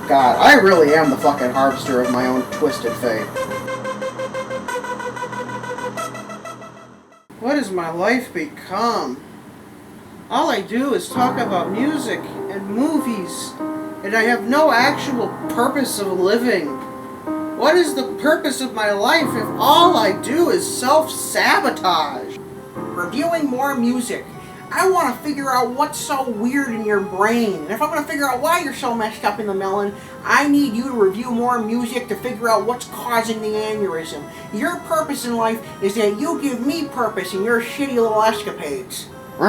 God, I really am the fucking harvester of my own twisted fate. What has my life become? All I do is talk about music and movies, and I have no actual purpose of living. What is the purpose of my life if all I do is self-sabotage? Reviewing more music. I want to figure out what's so weird in your brain. And if I want to figure out why you're so messed up in the melon, I need you to review more music to figure out what's causing the aneurysm. Your purpose in life is that you give me purpose in your shitty little escapades. We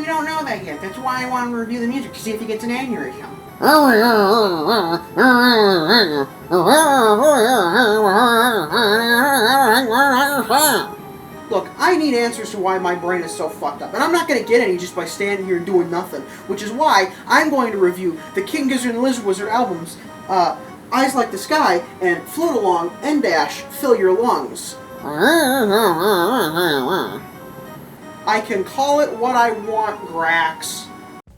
don't know that yet. That's why I want to review the music, to see if he gets an aneurysm. Look, I need answers to why my brain is so fucked up, and I'm not going to get any just by standing here and doing nothing, which is why I'm going to review the King Gizzard and Lizard Wizard albums, Eyes Like the Sky, and Float Along, N Dash, Fill Your Lungs. I can call it what I want, Graxx.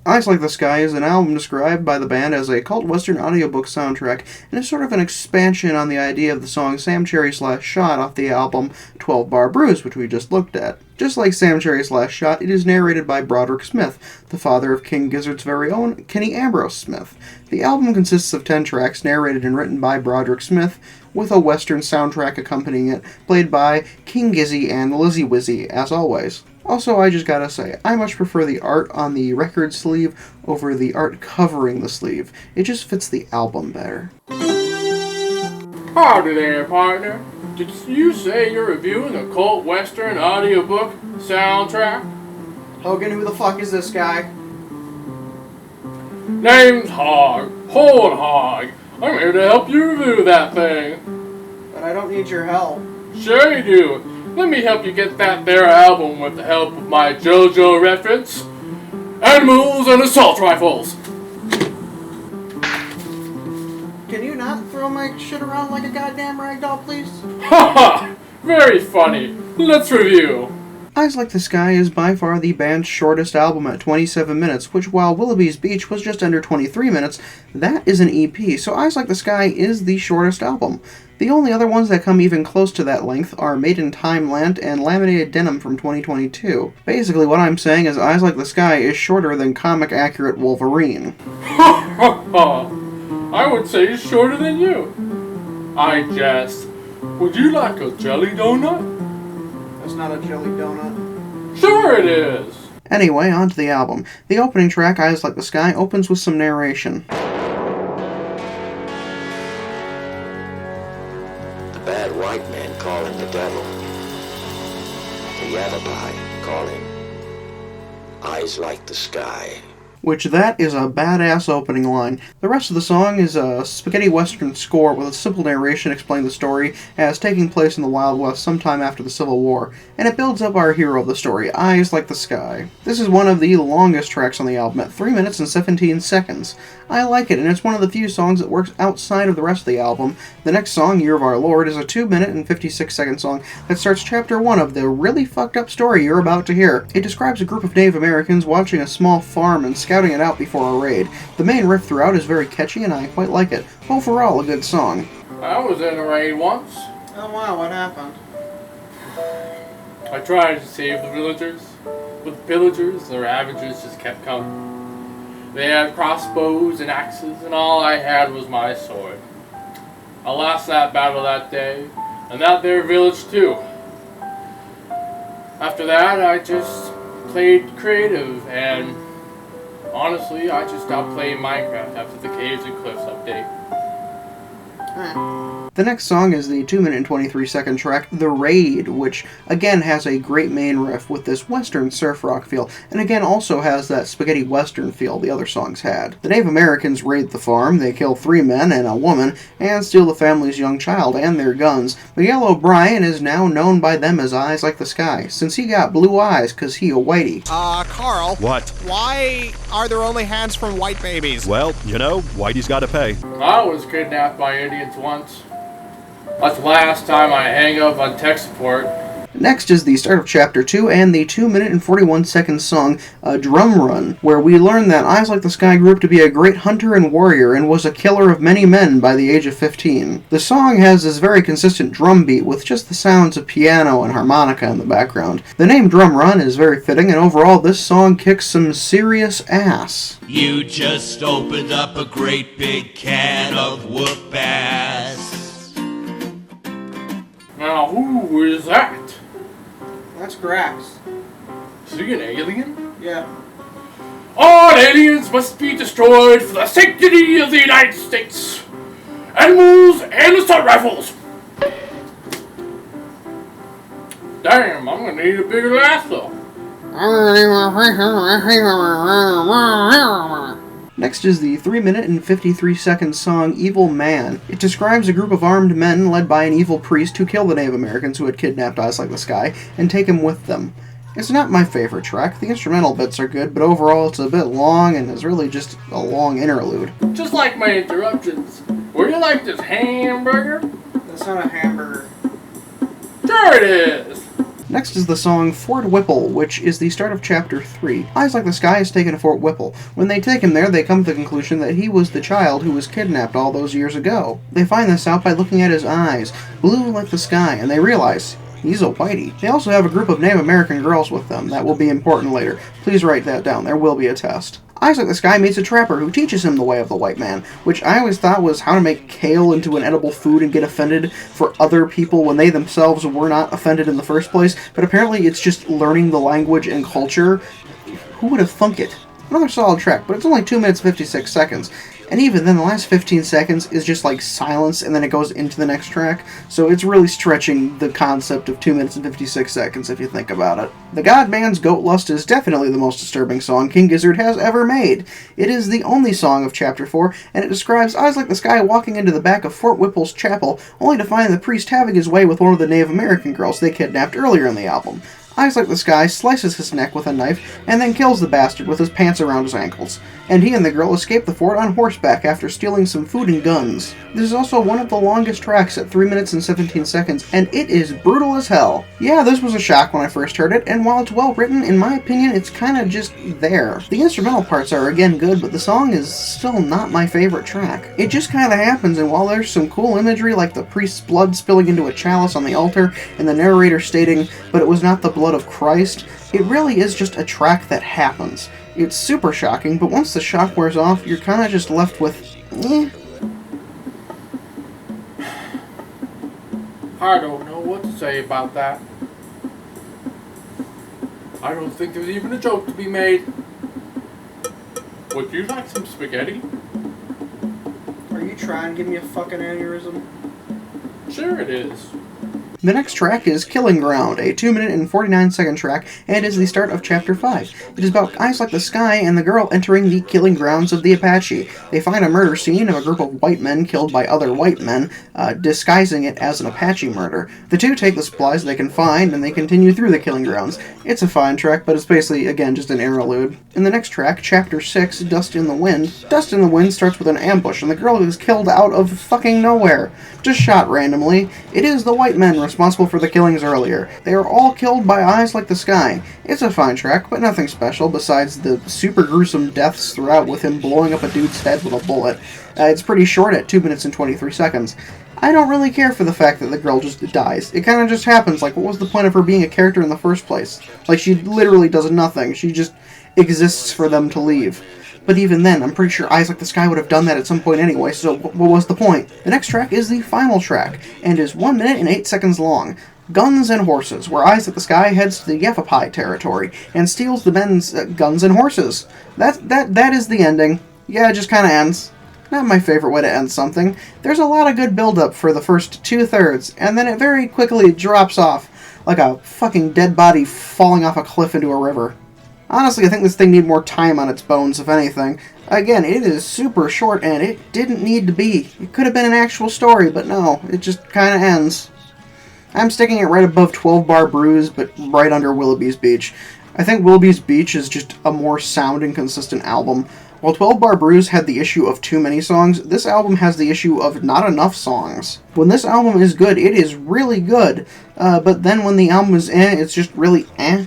Eyes Like the Sky is an album described by the band as a cult western audiobook soundtrack, and is sort of an expansion on the idea of the song Sam Cherry's Last Shot off the album 12 Bar Bruise, which we just looked at. Just like Sam Cherry's Last Shot, it is narrated by Broderick Smith, the father of King Gizzard's very own Kenny Ambrose Smith. The album consists of 10 tracks narrated and written by Broderick Smith, with a western soundtrack accompanying it, played by King Gizzy and Lizzy Wizzy, as always. Also, I just gotta say, I much prefer the art on the record sleeve over the art covering the sleeve. It just fits the album better. Howdy there, partner. Did you say you're reviewing a cult western audiobook soundtrack? Hogan, who the fuck is this guy? Name's Hog. Hol Hog. I'm here to help you review that thing. But I don't need your help. Sure you do. Let me help you get that there album with the help of my JoJo reference. Animals and Assault Rifles. Can you not throw my shit around like a goddamn ragdoll, please? Haha! Very funny. Let's review. Eyes Like the Sky is by far the band's shortest album at 27 minutes, which while Willoughby's Beach was just under 23 minutes, that is an EP, so Eyes Like the Sky is the shortest album. The only other ones that come even close to that length are Made in Time Land and Laminated Denim from 2022. Basically what I'm saying is Eyes Like the Sky is shorter than comic-accurate Wolverine. Ha ha ha! I would say it's shorter than you. I jest. Would you like a jelly donut? That's not a jelly donut. Sure it is! Anyway, on to the album. The opening track, Eyes Like the Sky, opens with some narration. The bad white man calling the devil. The Yavapai calling Eyes Like the Sky. Which that is a badass opening line. The rest of the song is a spaghetti western score with a simple narration explaining the story as taking place in the Wild West sometime after the Civil War, and it builds up our hero of the story, Eyes Like the Sky. This is one of the longest tracks on the album at 3 minutes and 17 seconds. I like it, and it's one of the few songs that works outside of the rest of the album. The next song, Year of Our Lord, is a 2 minute and 56 second song that starts chapter 1 of the really fucked up story you're about to hear. It describes a group of Native Americans watching a small farm and scouting it out before a raid. The main riff throughout is very catchy and I quite like it. Overall, a good song. I was in a raid once. Oh wow, what happened? I tried to save the villagers, but the pillagers, the ravagers, just kept coming. They had crossbows and axes, and all I had was my sword. I lost that battle that day, and that there village too. After that, I just played creative, and honestly, I just stopped playing Minecraft after the Caves and Cliffs update. The next song is the 2 minute and 23 second track, The Raid, which again has a great main riff with this western surf rock feel, and again also has that spaghetti western feel the other songs had. The Native Americans raid the farm, they kill 3 men and a woman, and steal the family's young child and their guns. Miguel O'Brien is now known by them as Eyes Like the Sky, since he got blue eyes cause he a whitey. Carl. What? Why are there only hands from white babies? Well, you know, Whitey's gotta pay. I was kidnapped by Indians once. That's the last time I hang up on tech support. Next is the start of Chapter 2 and the 2-minute and 41-second song, Drum Run, where we learn that Eyes Like the Sky grew up to be a great hunter and warrior and was a killer of many men by the age of 15. The song has this very consistent drum beat with just the sounds of piano and harmonica in the background. The name Drum Run is very fitting, and overall this song kicks some serious ass. You just opened up a great big can of whoop ass. Now, who is that? That's Graxx. Is he an alien? Yeah. All aliens must be destroyed for the sanctity of the United States. Animals and assault rifles. Damn, I'm gonna need a bigger lasso. Next is the 3-minute and 53-second song, Evil Man. It describes a group of armed men led by an evil priest who kill the Native Americans who had kidnapped Eyes Like the Sky and take him with them. It's not my favorite track. The instrumental bits are good, but overall it's a bit long and is really just a long interlude. Just like my interruptions. Would you like this hamburger? That's not a hamburger. Sure it is. Next is the song Fort Whipple, which is the start of Chapter 3. Eyes Like the Sky is taken to Fort Whipple. When they take him there, they come to the conclusion that he was the child who was kidnapped all those years ago. They find this out by looking at his eyes, blue like the sky, and they realize he's a whitey. They also have a group of Native American girls with them. That will be important later. Please write that down. There will be a test. Eyes Like the Sky meets a trapper who teaches him the way of the white man, which I always thought was how to make kale into an edible food and get offended for other people when they themselves were not offended in the first place, but apparently it's just learning the language and culture. Who would have thunk it? Another solid track, but it's only 2 minutes 56 seconds. And even then, the last 15 seconds is just like silence, and then it goes into the next track. So it's really stretching the concept of 2 minutes and 56 seconds if you think about it. The Godman's Goat Lust is definitely the most disturbing song King Gizzard has ever made. It is the only song of Chapter 4, and it describes Eyes Like the Sky walking into the back of Fort Whipple's chapel, only to find the priest having his way with one of the Native American girls they kidnapped earlier in the album. Eyes Like the Sky slices his neck with a knife and then kills the bastard with his pants around his ankles. And he and the girl escape the fort on horseback after stealing some food and guns. This is also one of the longest tracks at 3 minutes and 17 seconds, and it is brutal as hell. Yeah, this was a shock when I first heard it, and while it's well written, in my opinion, it's kinda just there. The instrumental parts are again good, but the song is still not my favorite track. It just kinda happens, and while there's some cool imagery like the priest's blood spilling into a chalice on the altar, and the narrator stating, "But it was not the blood of Christ," it really is just a track that happens. It's super shocking, but once the shock wears off, you're kinda just left with, eh. I don't know what to say about that. I don't think there's even a joke to be made. Would you like some spaghetti? Are you trying to give me a fucking aneurysm? Sure it is. The next track is Killing Ground, a 2 minute and 49-second track, and is the start of Chapter 5. It is about Eyes Like the Sky and the girl entering the killing grounds of the Apache. They find a murder scene of a group of white men killed by other white men, disguising it as an Apache murder. The two take the supplies they can find, and they continue through the killing grounds. It's a fine track, but it's basically, again, just an interlude. In the next track, Chapter 6, Dust in the Wind. Dust in the Wind starts with an ambush, and the girl is killed out of fucking nowhere. Just shot randomly. It is the white men responsible for the killings earlier. They are all killed by Eyes Like the Sky. It's a fine track, but nothing special besides the super gruesome deaths throughout with him blowing up a dude's head with a bullet. It's pretty short at 2 minutes and 23 seconds. I don't really care for the fact that the girl just dies. It kind of just happens. Like, what was the point of her being a character in the first place? Like, she literally does nothing. She just exists for them to leave. But even then, I'm pretty sure Eyes Like the Sky would have done that at some point anyway, so what was the point? The next track is the final track, and is 1 minute and 8 seconds long. Guns and Horses, where Eyes Like the Sky heads to the Yavapai territory, and steals the men's guns and horses. That is the ending. Yeah, it just kind of ends. Not my favorite way to end something. There's a lot of good build-up for the first 2/3, and then it very quickly drops off, like a fucking dead body falling off a cliff into a river. Honestly, I think this thing needs more time on its bones, if anything. Again, it is super short, and it didn't need to be. It could have been an actual story, but no, it just kind of ends. I'm sticking it right above 12 Bar Brews, but right under Willoughby's Beach. I think Willoughby's Beach is just a more sound and consistent album, While 12 Bar Brews had the issue of too many songs, this album has the issue of not enough songs. When this album is good, it is really good, but then when the album is it's just really eh.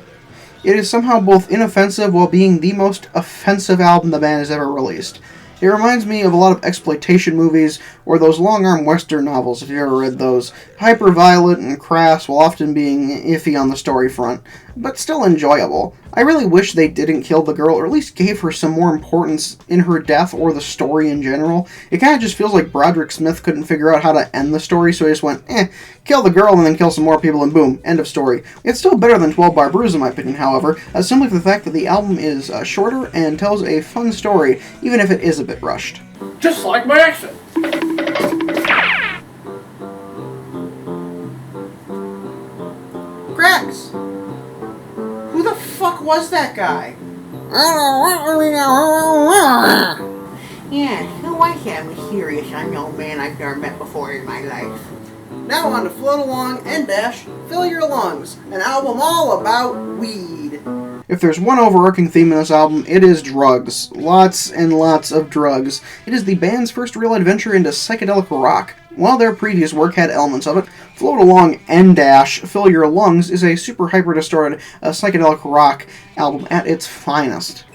It is somehow both inoffensive while being the most offensive album the band has ever released. It reminds me of a lot of exploitation movies, or those long-arm western novels, if you've ever read those. Hyper-violent and crass while often being iffy on the story front, but still enjoyable. I really wish they didn't kill the girl, or at least gave her some more importance in her death or the story in general. It kind of just feels like Broderick Smith couldn't figure out how to end the story, so he just went, kill the girl and then kill some more people and boom, end of story. It's still better than 12 Bar Brews in my opinion, however, simply for the fact that the album is shorter and tells a fun story, even if it is a bit rushed. Just like my accent. Graxx! Who the fuck was that guy? Yeah, who was that mysterious unknown man I've never met before in my life? Now on to Float Along and Dash, Fill Your Lungs, an album all about weed. If there's one overarching theme in this album, it is drugs. Lots and lots of drugs. It is the band's first real adventure into psychedelic rock. While their previous work had elements of it, Float Along and Dash, Fill Your Lungs is a super hyper-distorted psychedelic rock album at its finest.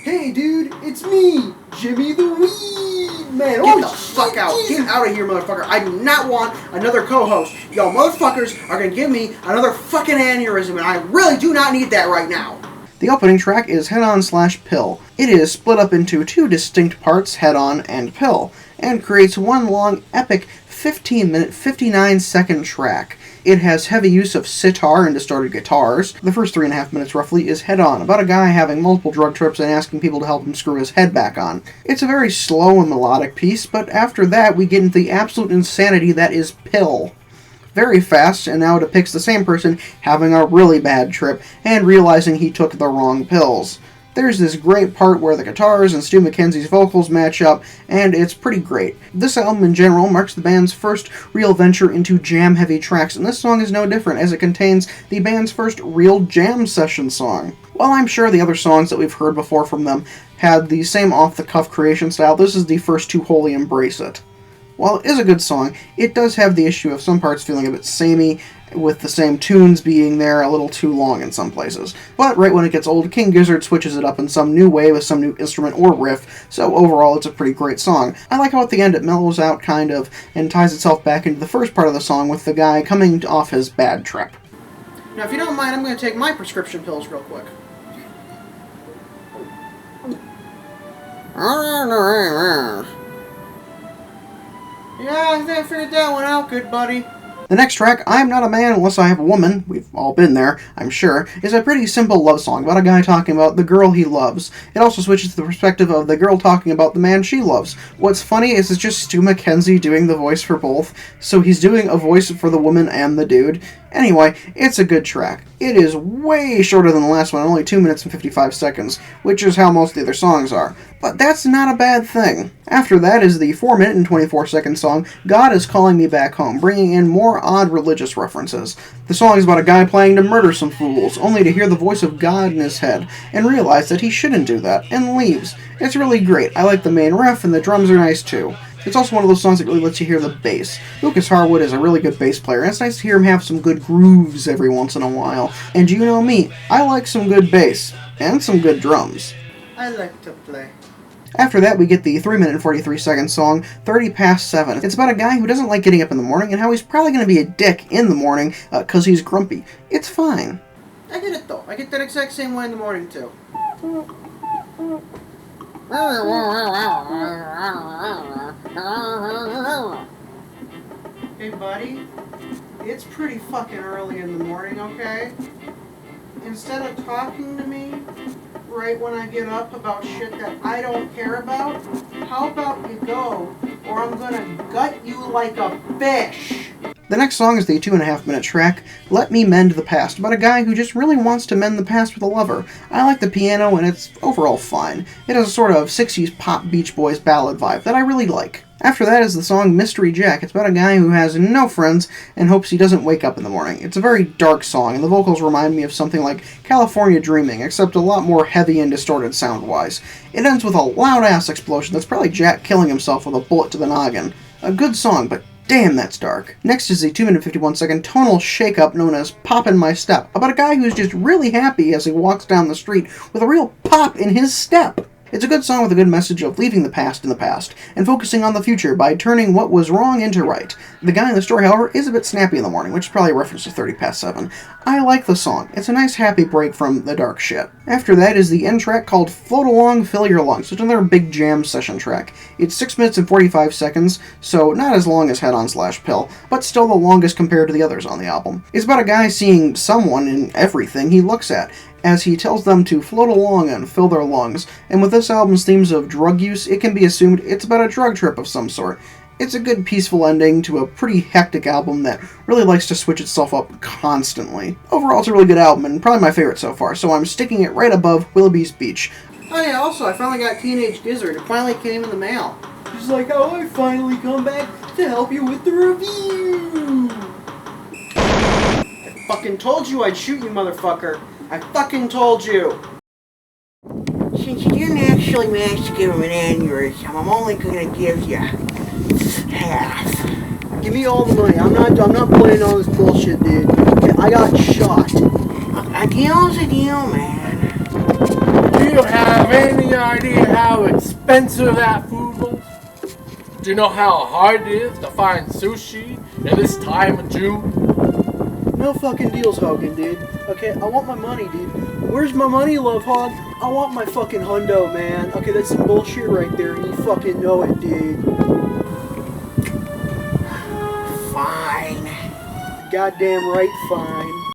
Hey dude, it's me, Jimmy the Weed Man. Get the fuck out. Get out of here, motherfucker. I do not want another co-host. Yo, motherfuckers are going to give me another fucking aneurysm, and I really do not need that right now. The opening track is Head On / Pill. It is split up into two distinct parts, Head On and Pill, and creates one long, epic 15-minute, 59-second track. It has heavy use of sitar and distorted guitars. The first 3.5 minutes, roughly, is Head On, about a guy having multiple drug trips and asking people to help him screw his head back on. It's a very slow and melodic piece, but after that we get into the absolute insanity that is Pill. Very fast, and now it depicts the same person having a really bad trip and realizing he took the wrong pills. There's this great part where the guitars and Stu McKenzie's vocals match up, and it's pretty great. This album in general marks the band's first real venture into jam-heavy tracks, and this song is no different, as it contains the band's first real jam session song. While I'm sure the other songs that we've heard before from them had the same off-the-cuff creation style, this is the first to wholly embrace it. While it is a good song, it does have the issue of some parts feeling a bit samey, with the same tunes being there a little too long in some places. But right when it gets old, King Gizzard switches it up in some new way with some new instrument or riff, so overall it's a pretty great song. I like how at the end it mellows out kind of, and ties itself back into the first part of the song with the guy coming off his bad trip. Now if you don't mind, I'm going to take my prescription pills real quick. Yeah, I think I figured that one out, good buddy. The next track, I'm Not a Man Unless I Have a Woman, we've all been there, I'm sure, is a pretty simple love song about a guy talking about the girl he loves. It also switches to the perspective of the girl talking about the man she loves. What's funny is it's just Stu McKenzie doing the voice for both, so he's doing a voice for the woman and the dude. Anyway, it's a good track. It is way shorter than the last one, only 2 minutes and 55 seconds, which is how most of the other songs are. But that's not a bad thing. After that is the 4 minute and 24 second song, God Is Calling Me Back Home, bringing in more odd religious references. The song is about a guy planning to murder some fools, only to hear the voice of God in his head, and realize that he shouldn't do that, and leaves. It's really great. I like the main riff, and the drums are nice too. It's also one of those songs that really lets you hear the bass. Lucas Harwood is a really good bass player, and it's nice to hear him have some good grooves every once in a while. And you know me, I like some good bass, and some good drums. I like to play. After that, we get the 3 minute and 43 second song, 30 Past 7. It's about a guy who doesn't like getting up in the morning, and how he's probably going to be a dick in the morning, because he's grumpy. It's fine. I get it though. I get that exact same way in the morning too. Hey buddy, it's pretty fucking early in the morning, okay? Instead of talking to me right when I get up about shit that I don't care about, how about you go, or I'm gonna gut you like a fish? The next song is the 2.5-minute track, Let Me Mend the Past, about a guy who just really wants to mend the past with a lover. I like the piano and it's overall fine. It has a sort of 60s pop Beach Boys ballad vibe that I really like. After that is the song Mystery Jack. It's about a guy who has no friends and hopes he doesn't wake up in the morning. It's a very dark song, and the vocals remind me of something like California Dreaming, except a lot more heavy and distorted sound-wise. It ends with a loud-ass explosion that's probably Jack killing himself with a bullet to the noggin. A good song, but damn, that's dark. Next is the 2-minute 51-second tonal shake-up known as Pop in My Step, about a guy who's just really happy as he walks down the street with a real pop in his step. It's a good song with a good message of leaving the past in the past, and focusing on the future by turning what was wrong into right. The guy in the story, however, is a bit snappy in the morning, which is probably a reference to 30 past 7. I like the song. It's a nice happy break from the dark shit. After that is the end track called Float Along, Fill Your Lungs, which is another big jam session track. It's 6 minutes and 45 seconds, so not as long as Head On / Pill, but still the longest compared to the others on the album. It's about a guy seeing someone in everything he looks at, as he tells them to float along and fill their lungs, and with this album's themes of drug use, it can be assumed it's about a drug trip of some sort. It's a good peaceful ending to a pretty hectic album that really likes to switch itself up constantly. Overall, it's a really good album, and probably my favorite so far, so I'm sticking it right above Willoughby's Beach. Oh yeah, also, I finally got Teenage Gizzard. It finally came in the mail. She's like, oh, I finally come back to help you with the review! I fucking told you I'd shoot you, motherfucker. I fucking told you! Since you didn't actually manage to give him an aneurysm, I'm only gonna give you half. Give me all the money. I'm not playing all this bullshit, dude. I got shot. A deal's a deal, man. Do you have any idea how expensive that food was? Do you know how hard it is to find sushi in this time of June? No fucking deals, Hogan, dude. Okay, I want my money, dude. Where's my money, Lovhaug? I want my fucking hundo, man. Okay, that's some bullshit right there, and you fucking know it, dude. Fine. Goddamn right, fine.